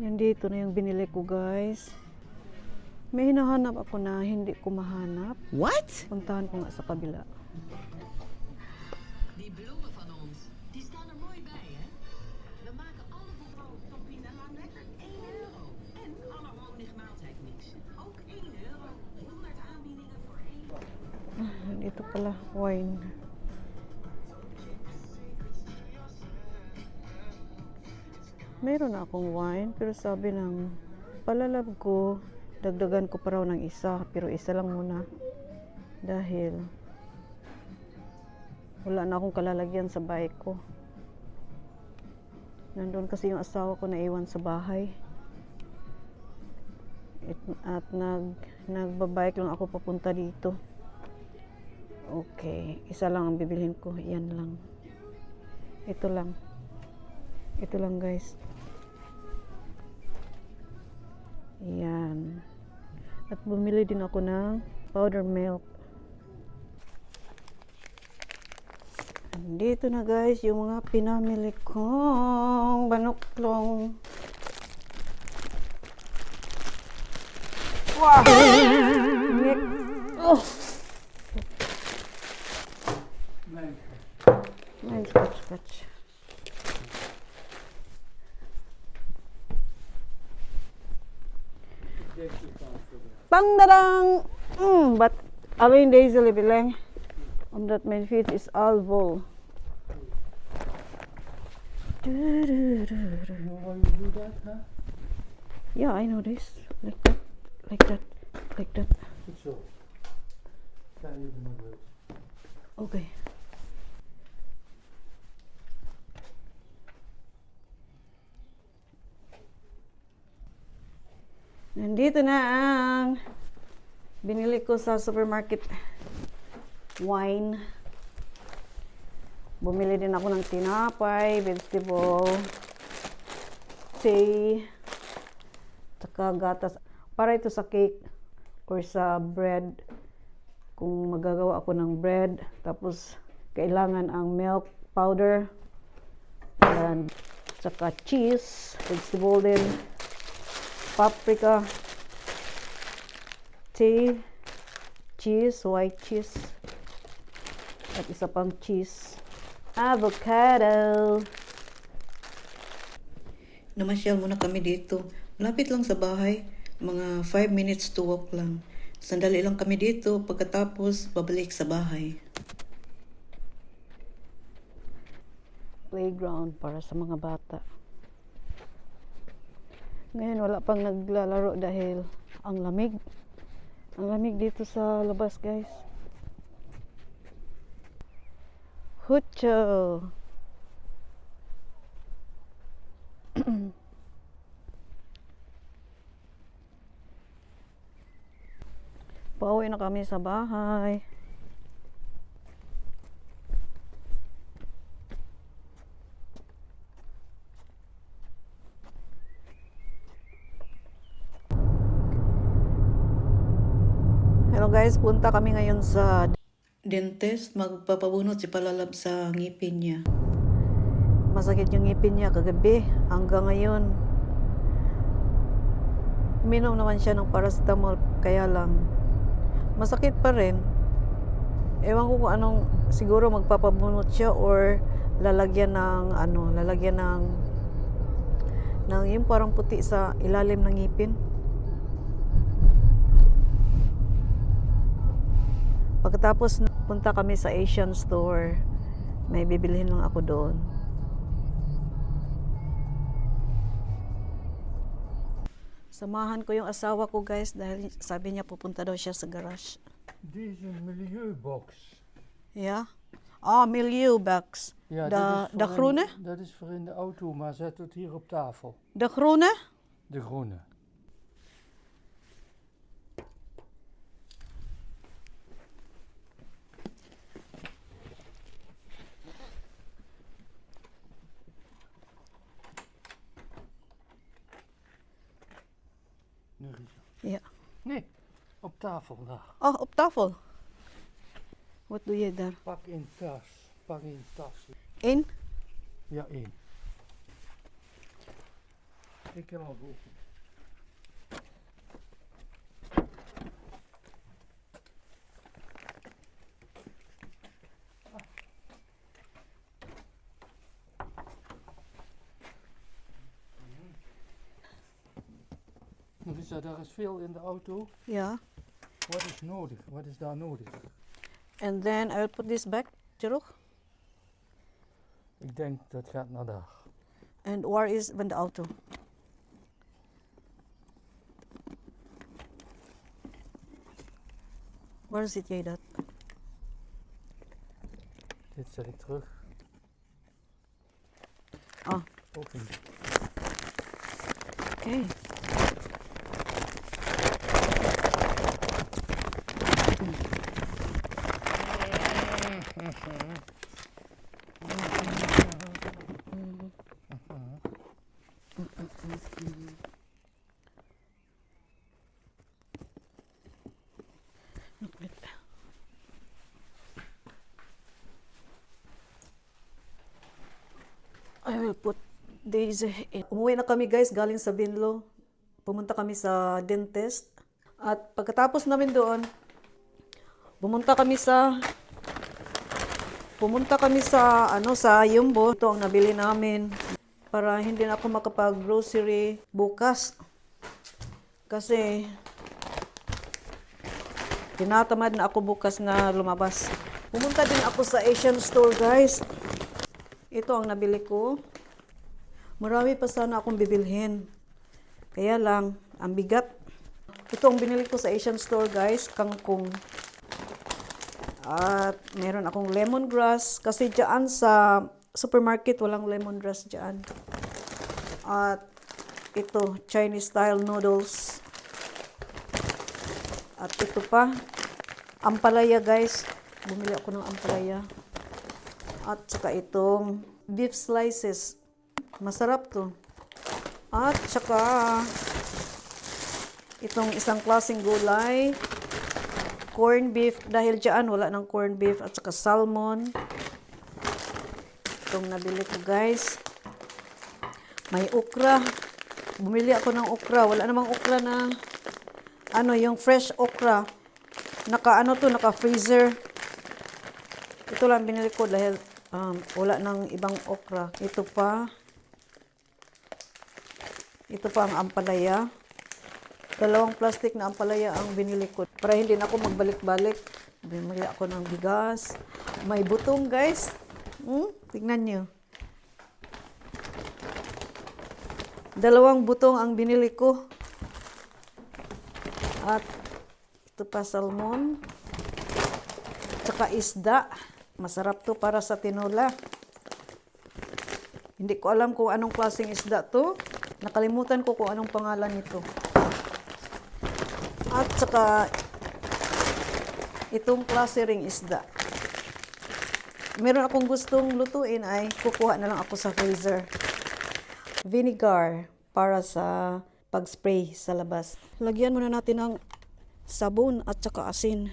Yan dito na yung binili ko, guys. May hinahanap ako na hindi ko mahanap. What? Puntahan ko nga sa kabila. Die bloemen van ons, die staan er mooi bij, hè? We maken alle boekhouden tot Pinella lekker €1. En alle honigmaaltijdmix. Ook €1. 100 aanbiedingen voor €1. Dito pala, wine. Meron na akong wine, pero sabi ng palalab ko, dagdagan ko pa raw ng isa, pero isa lang muna. Dahil wala na akong kalalagyan sa bike ko. Nandun kasi yung asawa ko na iwan sa bahay. At nagbabike lang ako papunta dito. Okay, isa lang ang bibilhin ko. Yan lang. Ito lang. Ito lang, guys. Yan. At bumili din ako ng powder milk. Dito na, guys, yung mga pinamili kong banuklong. Wow! Oh! Mijn scratch. Pangdarang! But alleen deze libilang. Omdat mijn fiets is al vol. You know why you do that, huh? Yeah, I know this. Like that. Like that. Like that. Goed zo. Kijk even naar buiten. Okay. Nandito na ang binili ko sa supermarket wine. Bumili din ako ng tinapay, vegetable, tea, tsaka gatas. Para ito sa cake or sa bread. Kung magagawa ako ng bread, tapos kailangan ang milk powder, and tsaka cheese, vegetable din, paprika, tea, cheese, white cheese, at isa pang cheese, avocado. Namasyal muna kami dito. Malapit lang sa bahay. Mga 5 minutes to walk lang. Sandali lang kami dito. Pagkatapos, babalik sa bahay. Playground para sa mga bata. Ngayon wala pang naglalaro dahil ang lamig. Ang lamig dito sa labas, guys. Hucho. Pauwi na kami sa bahay. Hello guys, punta kami ngayon sa Dentist, magpapabunot si Palalab sa ngipin niya. masakit yung ngipin niya kagabi. Hanggang ngayon, uminom naman siya ng paracetamol, kaya lang masakit pa rin. Ewan ko kung anong, siguro magpapabunot siya or lalagyan ng yung parang puti sa ilalim ng ngipin. Pagkatapos punta kami sa Asian store, may bibilhin lang ako doon. Samahan ko yung asawa ko, guys, dahil sabi niya pupunta daw siya sa garage. Deze milieubox. Ja? Ah, milieubox. Ja, De groene? Dat is voor in de auto, maar zet het hier op tafel. De groene? De groene. Nu, Risa. Ja. Nee, op tafel daar. Oh, op tafel. Wat doe je daar? Pak in tas. Pak in tas. Eén? Ja, één. Ik kan al boven. Marissa, daar is veel in de auto. Yeah. Wat is nodig? Wat is daar nodig? And then I'll put this back, terug. Ik denk dat gaat naar daar. And where is van de auto? Waar zit jij dat? Dit zet ik terug. Ah, Open. oké. I will put these in. Umuwi na kami guys galing sa Binlo. Pumunta kami sa dentist. At pagkatapos namin doon, pumunta kami sa sa Yumbo. Ito ang nabili namin para hindi na ako makapag-grocery bukas. Kasi tinatamad na ako bukas na lumabas. Pumunta din ako sa Asian store guys. Ito ang nabili ko. Marami pa sana akong bibilhin. Kaya lang, ang bigat. Ito ang binili ko sa Asian store guys, kangkong. At meron akong lemongrass. Kasi dyan sa supermarket, walang lemongrass dyan. At ito, Chinese style noodles. At ito pa, ampalaya guys. Bumili ako ng ampalaya. At saka itong beef slices. Masarap to. At saka itong isang klaseng gulay. Corn beef. Dahil dyan wala ng corn beef. At saka salmon. Itong nabili ko guys. May okra. Bumili ako ng okra. Wala namang okra na yung fresh okra. Naka freezer. Ito lang binili ko dahil wala ng ibang okra. Ito pa ang ampalaya. 2 plastic na ampalaya ang binili ko. Para hindi na ako magbalik-balik. Bumili ako ng bigas. May butong guys. Tingnan nyo. 2 butong ang binili ko. At ito pa salmon. Tsaka isda. Masarap to para sa tinola. Hindi ko alam kung anong klaseng isda to. Nakalimutan ko kung anong pangalan nito. At saka itong klase ring isda. Meron akong gustong lutuin ay kukuha na lang ako sa freezer. Vinegar para sa pag-spray sa labas. Lagyan muna natin ng sabon at saka asin.